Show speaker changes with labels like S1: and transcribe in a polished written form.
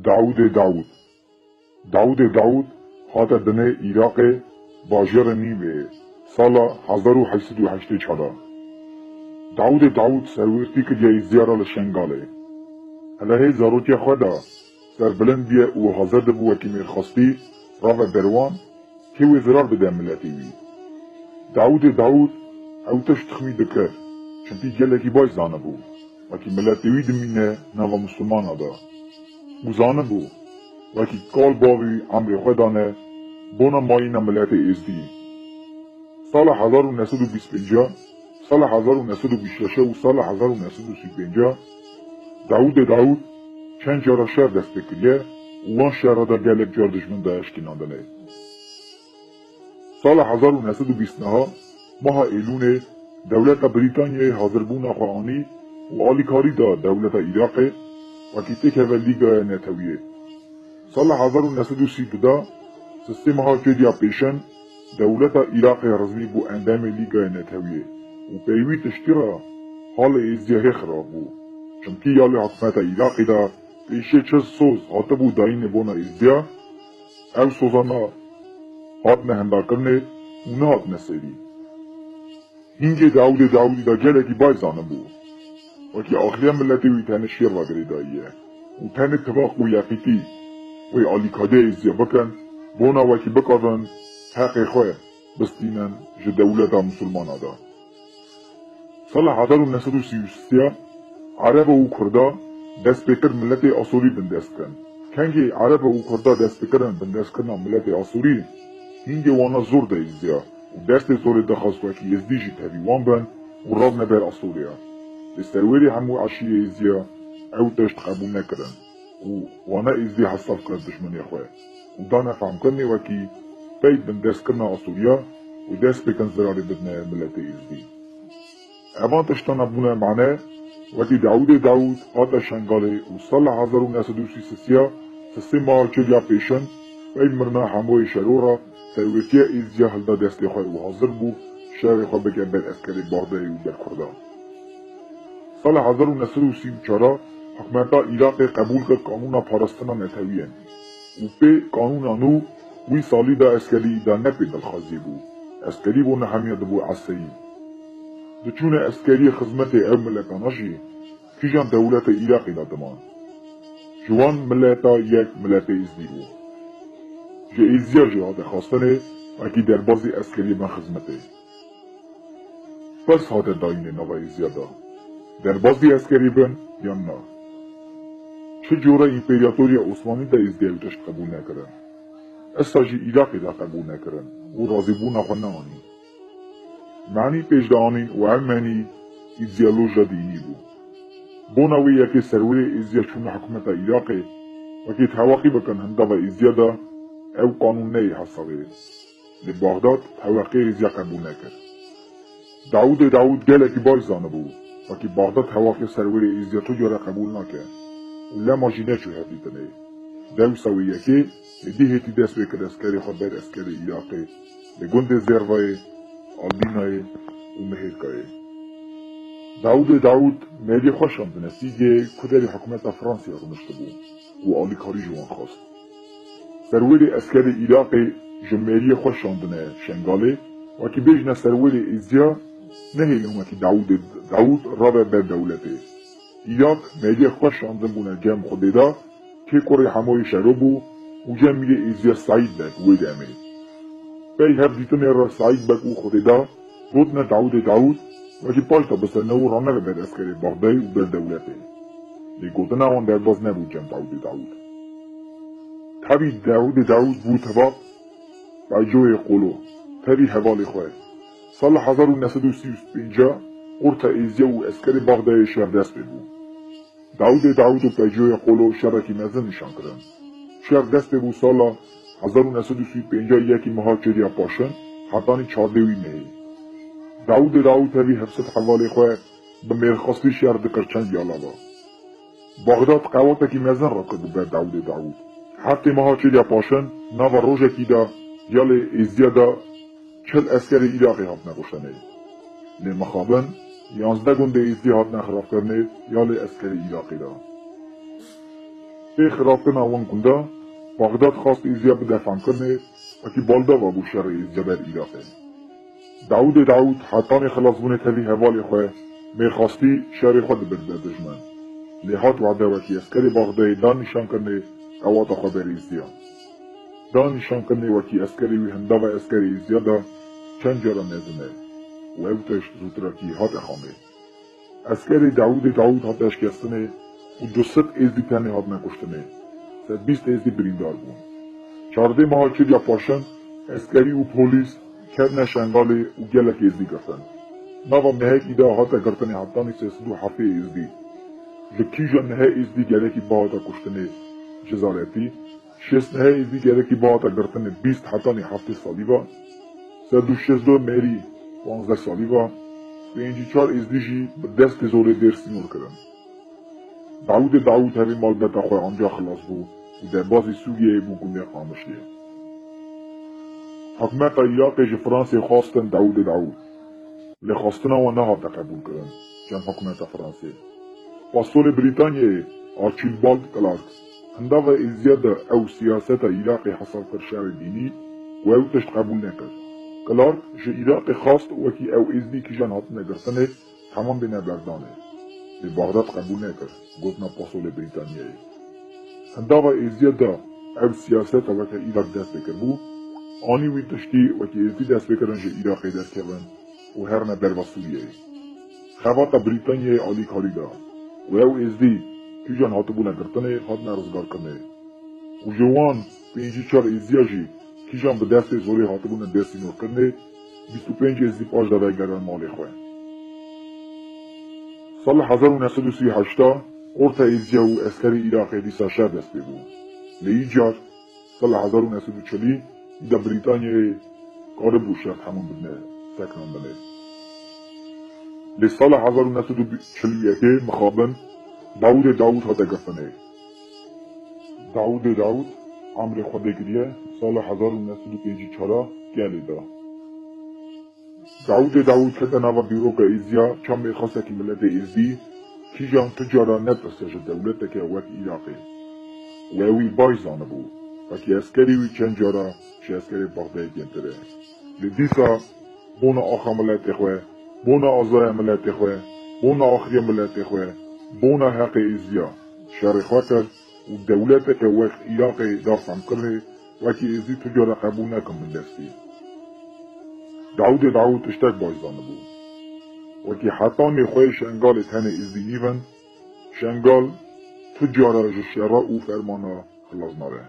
S1: داود هات دنه عراق باجر نیمه سال 1808 چلا. داود سرورتی که جای زیاره لشنگاله. هلهه زاروتی خدا سر بلندیه و حاضر دبوه که میرخواستی راه بروان که وزرار بده ملتی وی. داود اوتش تخمید کرد چنتی جلکی بای زانه بو وکی ملتی وی دمینه نوا مسلمان دا. او زانه بو وکی کال باوی عمر خودانه بونا مایین ملت ازدی. سال 1925 سال 1926 و سال 1935 داود چند جارا شهر دست بکریه و وان شهر دا گلک جار دشمن دا اشکناندنه. سال 1929 ماه ایلون دولت بریتانیای حاضر بونا خواهانی و آلیکاری دا دولت عراق و کیته که و لیگا نتویه. سال 1932 سیستم ها جدیا پیشن دولت عراق رزمی بو اندام لیگا نتویه و پیوی تشتیرا حال ازیه خراب بو چونکی یال حکمت عراقی دا پیشه چه سوز حاطه بو داین بونا ازیه او سوزانا حاد نهنده کرنه و نه حاد نسیری. هنگه داودی دا گلکی بای زانه بو وکی آخری ملتی وی تن شیر وگری داییه و تن اتفاق و یقیتی وی آلیکاده ازیه بکن بونا وکی بکارن حق خواه بستینن جه دولت مسلمان دا. سال 1933 عرب و کردا دست بکر ملت آسوری بندست کن. کنگی عرب و کردا دست بکرن بندست کن ملت آسوری هنگی وانا زور دا ازیا و دست زور دخواست وکی ازدیجی تاویوان بن و راب نبر آسوریا. دسترویری همو عشی ازیا او داشت قبول نکرن و وانا ازدی حصاف کرد دشمنی خواه و دانا فهم کرنی وکی پید بندست کرنا آسوریا و دست بکن زراری بدنه ملت ازدی. اوان تشتانا بونه معنی وکی داود هاتا شنگاله و سال 1933 سسی ماه چلیا پیشن پید مرنا هموی شرورا سرویتی ازیا هلدا دستی خواه و حاضر بو شهر خواه بگن بر اسکری باغده و بر کرده. سال 1934 حکمتا عراق قبول کرد قانون پارستنا نتویین و پی قانون آنو وی سالی دا اسکری دا نپی دلخوازی بو اسکری بو نحمیت بو عصایی دچون اسکری خدمت او ملکاناشی کیجان دولت عراقی دا دمان جوان ملتا یک ملت ازدی بو جه ازیا جهاد خواستنه وکی در بازی اسکری من خدمته پس هات داین نوا ازیا دا در بازی اسکری بن یا نه چه جوره ایمپریاتوری عثمانی دا ازدیلتش قبول نکرن استاجی عراقی دا قبول نکرن و راضی بو نخونه آنی معنی پیش دا آنین و هم معنی ایزیالوج دا دینی بو بوناوی یکی سروری ایزیا چون حکومت عراقی وکی تحواقی بکن هنده و ایزیا دا او قانون نی حسابه لی بغداد تحواقی ایزیا قبول نکرد داود گلکی بای زانه بو وکی بغداد تحواقی سروری ایزیا تو جاره قبول نکرد ولی ماجینه چو هدیدنه دو سوی یکی لدی هیتی دست بکر اسکری خود بر اسکری عراقی لگند زیروای آلبینای و مهیرکای داود میدی خوشم بنسیگه کدری حکومت فرانسیا رو نشته بو و آلیکاری جوان خواست سروری اسکری عراقی جمهوری خوشم بنه شنگاله وکی بیجنه سروری ایزیا نهیل اومکی داود رابع بر دولته عراق میدی خوشم بنه جمع خوده دا که کوری هموی شروع بو و جمعی ایزیا سعید بک وید امید پی هر دیتنه را سعید بک و خوده دا رودن داود وکی پاشتا بسر نو رانه بر اسکری باغدای و بر دولته لیگوتنه آن در باز نبود جمع داود تبی داود بود تبا بجوی قولو تبی حوالی خواه سال 1935 قرط ایزیا و اسکری باغدای شهر دست ببو داود و بجوی قولو شبکی مزن نشان کرن شهر دست ببو سال 1935 یکی مهاجری پاشن حتانی 14 مهی داود تبی حفظت حوالی خواه به میرخواستی شهر دکر چند یالاوا بغداد قواتکی مزن را کرد بر داود حتی مهاجری پاشن نو روژکی دا یال ایزیا دا 40 اسکری عراقی هات نگوشتنه لمخابن 11 گنده ایزدی هات نخراب کرنه یال اسکری عراقی دا به خرافنا وان کنده بغداد خواست ایزیا بدفن کنه و که بالدا و بو شر ایزیا بر ایراقه. داود حتان خلاص بونه تلی حوال خواه میخواستی شر خود برده دجمن. لحات وعده وکی اسکری بغداد دان نشان کنه اوات خواه بر ایزیا. دان نشان کنه وکی اسکری وی هنده و اسکری ایزیا دا چند جارا نزنه و اوتش زودرا کی هات اخامه. اسکری داود هات اشکستنه و 200 ازدی تنه هات نکشتنه. 120 ازدی بریندار بون. 14 ماه چریا پاشن اسکری و پولیس کرن شنگاله و گلک ازدی گفتن. ناوا مهک ایده هات گرتنه حتانی 307 ازدی. لکیجا نه ازدی گلکی با هات کشتنه جزارتی. 6 نه ازدی گلکی با هات گرتنه 20 حتانی 7 سالی با. 162 مری 15 سالی با. 54 ازدیجی به دست زور درسی نور کردن. داود همی مال بتا خواه آنجا خلاص بود و در بازی سوریه بو گونه خامشیه. حکمت عراق فرانسه خواستن داود لخواستن و نه قبول کردن جن حکمت فرانسه. پاسول بریتانیه آرچیلبالد کلارک هنده و ازیاد او سیاست عراق حصل کر شهر دینی و او تشت قبول نکرد. کلارک جه عراق خواست وکی او ازدی که جن حاط نگرسنه تمام بینه بردانه. به بغداد قبول نکرد گفتنا پاسول بریتانیه. هنده و ازیاد او سیاست وکی عراق دست بکر بو آنی وی تشتی وکی ازدی دست بکرن جه عراقی دست کردن و هر نبر و سوریه. خوات بریتانیه آلی کاری دا و او ازدی که جان حاط بو نگرتنه حاط نرزگار کنه. و جوان 54 ازدیاجی که جان به دست زوری حاط بو ندستی نور کنه 25 ازدی پاش داده گرن مالی خواه. سال 1938 ارتا ازدیا و اسکری عراقی دیسا شهر دست بگو. لیجار سال 1940 دا بریتانیه کار بوشت همون بدنه سکنان بله. لسال 1941 مخابن داود ها دگفنه. داود عمر خود گریه سال 1954 گلی دا. داود که دنوا بیروق ایزیا چم میخواسته که ملت ایزی کی جان تجارا نترسه دولت که وقت عراقی. و اوی بایزانه بود و که اسکری وی چند جارا چه اسکری بغداد گنتره. لدیسا بونا آخا ملت خواه بونا آزای ملت خواه بونا آخری ملت خواه بونا حق ایزیا شهر خواه کرد و دولت که وقت عراقی داستان کرده و که ایزی تجارا قبول نکن من دستی. داود اشتاک بایزانه بود و که حتی میخواه شنگال تن ایزی ایون شنگال تجارا جشیرا او فرمانا خلاص ناره.